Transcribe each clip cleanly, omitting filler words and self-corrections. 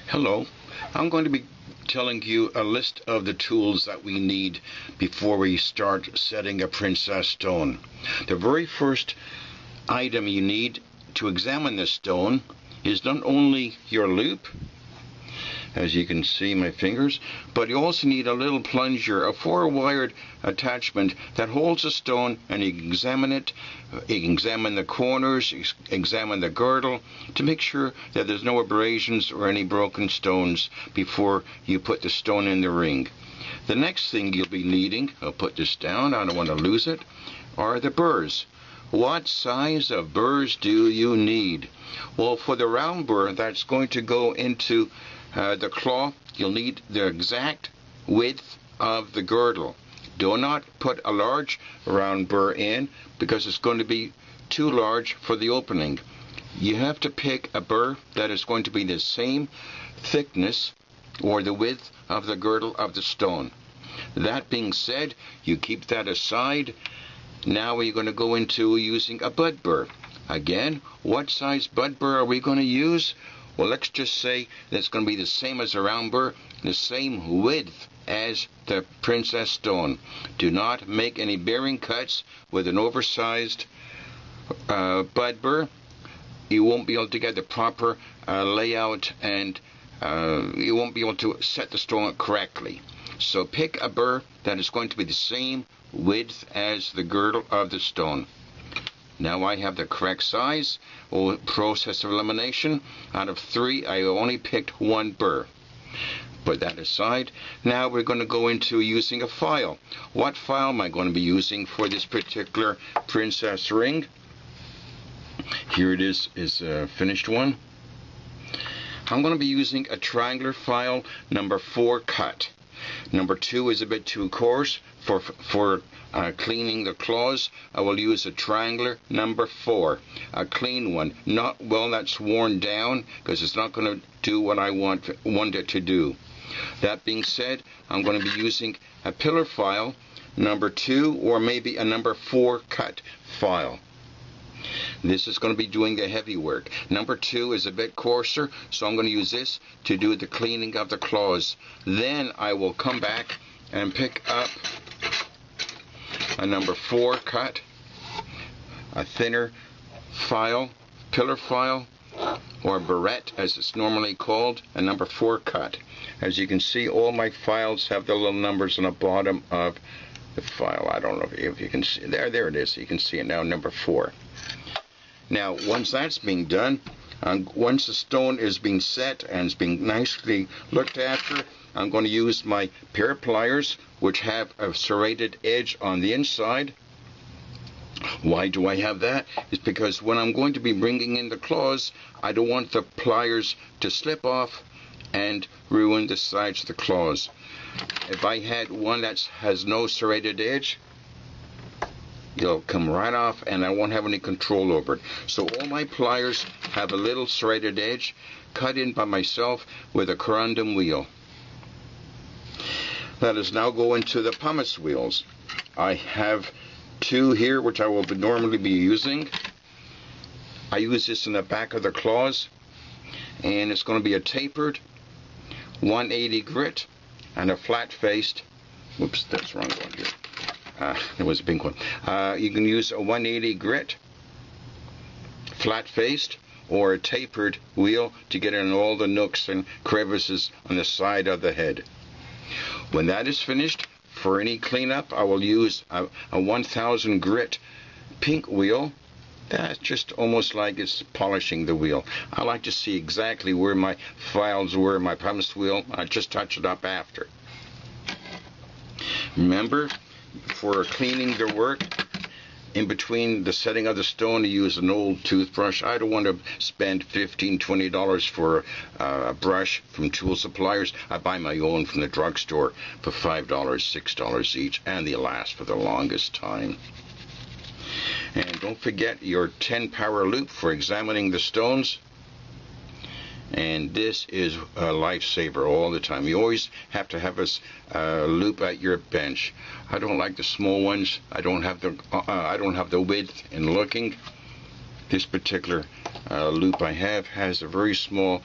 Hello, I'm going to be telling you a list of the tools that we need before we start setting a princess stone. The very first item you need to examine this stone is not only your loup, as you can see my fingers, but you also need a little plunger, a 4-wired attachment that holds the stone, and you can examine it. You can examine the corners, examine the girdle to make sure that there's no abrasions or any broken stones before you put the stone in the ring. The next thing you'll be needing, I'll put this down, I don't want to lose it, are the burs. What size of burs do you need? Well, for the round burr that's going to go into the claw, you'll need the exact width of the girdle. Do not put a large round burr in because it's going to be too large for the opening. You have to pick a burr that is going to be the same thickness or the width of the girdle of the stone. That being said, you keep that aside. Now we're going to go into using a bud burr. Again, what size bud burr are we going to use? Well, let's just say that's going to be the same as a round burr, the same width as the princess stone. Do not make any bearing cuts with an oversized bud burr. You won't be able to get the proper layout, and you won't be able to set the stone correctly. So pick a burr that is going to be the same width as the girdle of the stone. Now I have the correct size. Process of elimination. Out of 3, I only picked 1 burr. Put that aside. Now we're going to go into using a file. What file am I going to be using for this particular princess ring? Here it is a finished one. I'm going to be using a triangular file, number 4 cut. Number 2 is a bit too coarse for cleaning the claws. I will use a triangular number 4, a clean one, not one that's worn down, because it's not going to do what I want it to do. That being said, I'm going to be using a pillar file, number 2, or maybe a number 4 cut file. This is going to be doing the heavy work. Number 2 is a bit coarser, so I'm going to use this to do the cleaning of the claws. Then I will come back and pick up a number 4 cut, a thinner file, pillar file, or barrette as it's normally called, a number 4 cut. As you can see, all my files have the little numbers on the bottom of the file. I don't know if you can see. There it is. You can see it now, number 4. Now, once that's being done, once the stone is being set and is being nicely looked after, I'm going to use my pair of pliers, which have a serrated edge on the inside. Why do I have that? It's because when I'm going to be bringing in the claws, I don't want the pliers to slip off and ruin the sides of the claws. If I had one that has no serrated edge, it'll come right off and I won't have any control over it. So all my pliers have a little serrated edge cut in by myself with a corundum wheel. Let us now go into the pumice wheels. I have 2 here which I will normally be using. I use this in the back of the claws, and it's going to be a tapered 180 grit and a flat-faced, whoops, that's the wrong one here. There was a pink one. You can use a 180 grit, flat-faced, or a tapered wheel to get in all the nooks and crevices on the side of the head. When that is finished, for any cleanup, I will use a 1000 grit pink wheel. That's just almost like it's polishing the wheel. I like to see exactly where my files were, my pumice wheel. I just touch it up after. Remember, for cleaning the work, in between the setting of the stone, to use an old toothbrush. I don't want to spend $15, $20 for a brush from tool suppliers. I buy my own from the drugstore for $5, $6 each, and they last for the longest time. And don't forget your 10 power loup for examining the stones. And this is a lifesaver all the time. You always have to have a loup at your bench. I don't like the small ones. I don't have the width in looking. This particular loup I have has a very small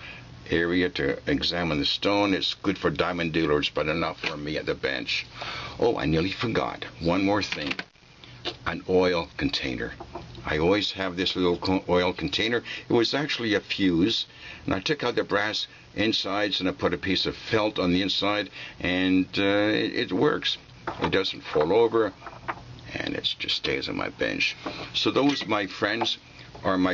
area to examine the stone. It's good for diamond dealers, but not for me at the bench. Oh, I nearly forgot. One more thing. An oil container. I always have this little oil container. It was actually a fuse, and I took out the brass insides and I put a piece of felt on the inside, and it works. It doesn't fall over, and it just stays on my bench. So those, my friends, are my